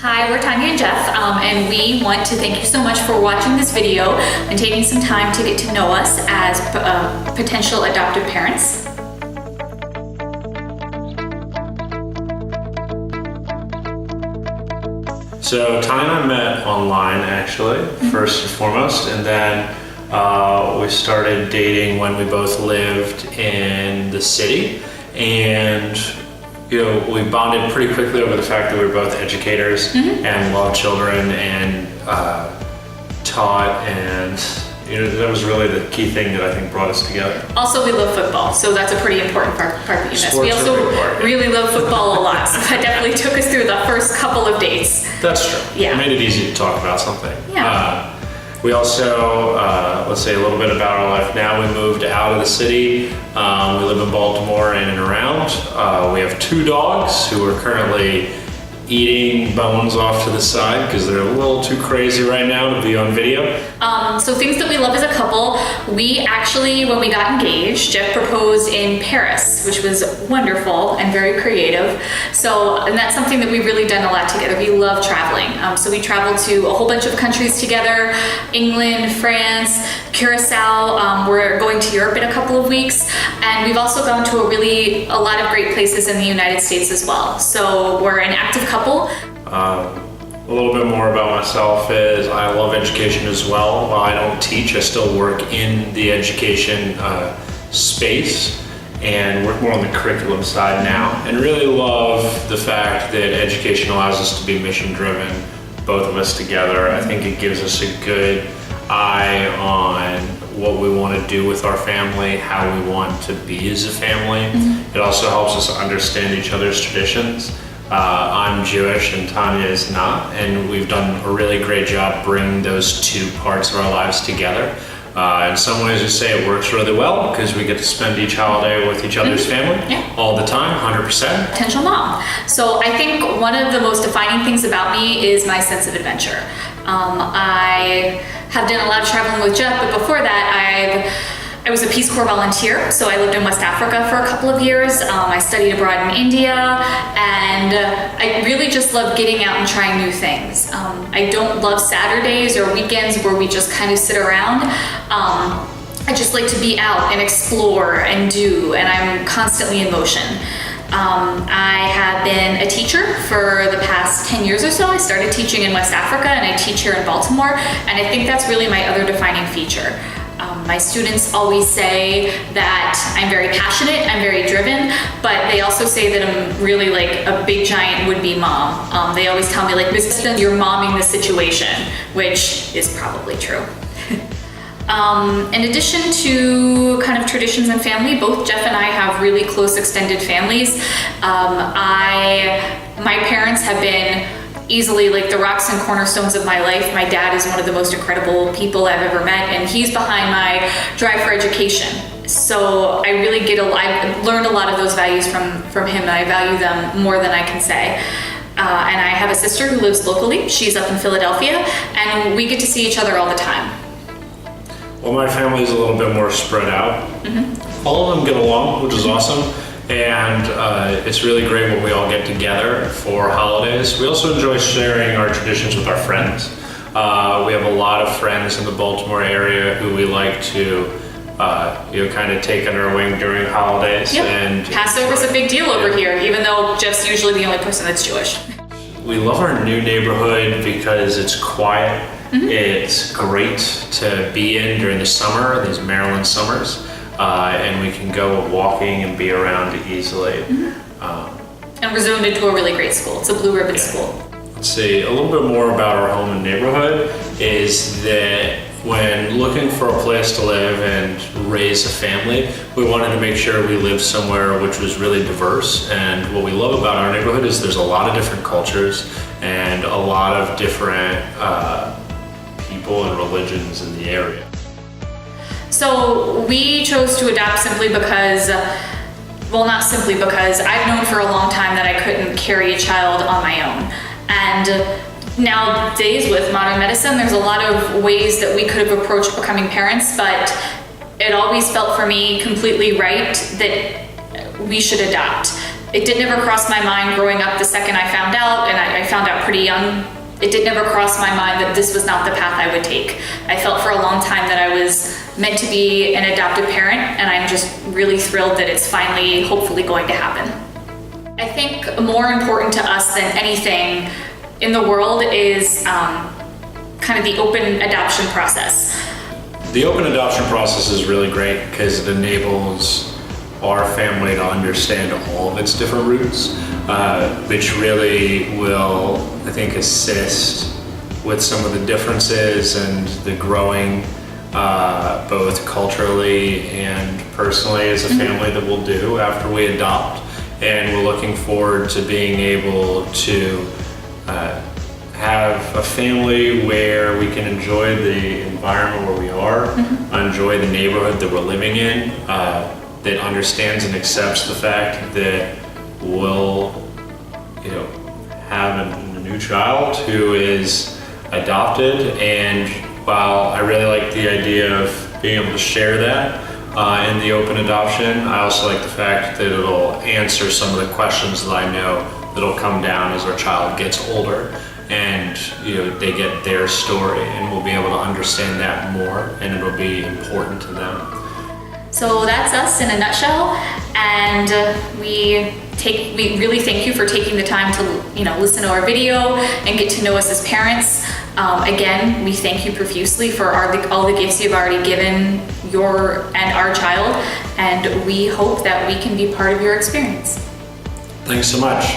Hi, we're Tanya and Jeff, and we want to thank you so much for watching this video and taking some time to get to know us as potential adoptive parents. So Tanya and I met online, actually, first and foremost, and then we started dating when we both lived in the city, and we bonded pretty quickly over the fact that we were both educators and loved children and taught, and that was really the key thing that I think brought us together. Also, we love football, so that's a pretty important part that you missed. Sports We also really love football a lot, so that definitely took us through the first couple of dates. That's true. Yeah. It made it easy to talk about something. Yeah. We also, let's say a little bit about our life now. We moved out of the city. We live in Baltimore in and around. We have 2 dogs who are currently eating bones off to the side because they're a little too crazy right now to be on video. So things that we love as a couple, we actually, when we got engaged, Jeff proposed in Paris, which was wonderful and very creative. And that's something that we've really done a lot together. We love traveling. So we traveled to a whole bunch of countries together: England, France, Curacao. We're going to Europe in a couple of weeks. And we've also gone to a lot of great places in the United States as well. So we're an active couple. A little bit more about myself is I love education as well. While I don't teach, I still work in the education space and work more on the curriculum side now, and really love the fact that education allows us to be mission driven, both of us together. I think it gives us a good eye on what we want to do with our family, how we want to be as a family. It also helps us understand each other's traditions. I'm Jewish and Tanya is not, and we've done a really great job bringing those 2 parts of our lives together. In some ways we say it works really well because we get to spend each holiday with each other's family all the time, 100%. Potential mom. So I think one of the most defining things about me is my sense of adventure. I have done a lot of traveling with Jeff, but before that I was a Peace Corps volunteer, so I lived in West Africa for a couple of years. I studied abroad in India, and I really just love getting out and trying new things. I don't love Saturdays or weekends where we just kind of sit around. I just like to be out and explore and do, and I'm constantly in motion. I have been a teacher for the past 10 years or so. I started teaching in West Africa, and I teach here in Baltimore, and I think that's really my other defining feature. My students always say that I'm very passionate, I'm very driven, but they also say that I'm really like a big giant would-be mom. They always tell me, like, Miss Smith, you're momming the situation, which is probably true. In addition to kind of traditions and family, both Jeff and I have really close extended families. My parents have been easily like the rocks and cornerstones of my life. My dad is one of the most incredible people I've ever met, and he's behind my drive for education. So I really I've learned a lot of those values from him, and I value them more than I can say. And I have a sister who lives locally. She's up in Philadelphia, and we get to see each other all the time. Well, my family is a little bit more spread out. All of them get along, which is awesome. And it's really great when we all get together for holidays. We also enjoy sharing our traditions with our friends. We have a lot of friends in the Baltimore area who we like to kind of take under our wing during holidays. Yep. And Passover's a big deal over here, even though Jeff's usually the only person that's Jewish. We love our new neighborhood because it's quiet. It's great to be in during the summer, these Maryland summers. And we can go walking and be around easily. And we're zoned into a really great school. It's a blue ribbon school. Let's see, a little bit more about our home and neighborhood is that when looking for a place to live and raise a family, we wanted to make sure we lived somewhere which was really diverse. And what we love about our neighborhood is there's a lot of different cultures and a lot of different people and religions in the area. So we chose to adopt simply because, well, not simply because, I've known for a long time that I couldn't carry a child on my own. And nowadays with modern medicine, there's a lot of ways that we could have approached becoming parents, but it always felt for me completely right that we should adopt. it did never cross my mind growing up the second I found out, and I found out pretty young. It did never cross my mind that this was not the path I would take. I felt for a long time that I was meant to be an adoptive parent, and I'm just really thrilled that it's finally, hopefully, going to happen. I think more important to us than anything in the world is kind of the open adoption process. The open adoption process is really great because it enables our family to understand all of its different roots, which really will, I think, assist with some of the differences and the growing, both culturally and personally as a family, that we'll do after we adopt. And we're looking forward to being able to have a family where we can enjoy the environment where we are, enjoy the neighborhood that we're living in, that understands and accepts the fact that we'll, have a new child who is adopted. And while I really like the idea of being able to share that in the open adoption, I also like the fact that it'll answer some of the questions that I know that'll come down as our child gets older, and they get their story, and we'll be able to understand that more, and it'll be important to them. So that's us in a nutshell, and we really thank you for taking the time to listen to our video and get to know us as parents. Again, we thank you profusely for all the gifts you've already given your and our child, and we hope that we can be part of your experience. Thanks so much.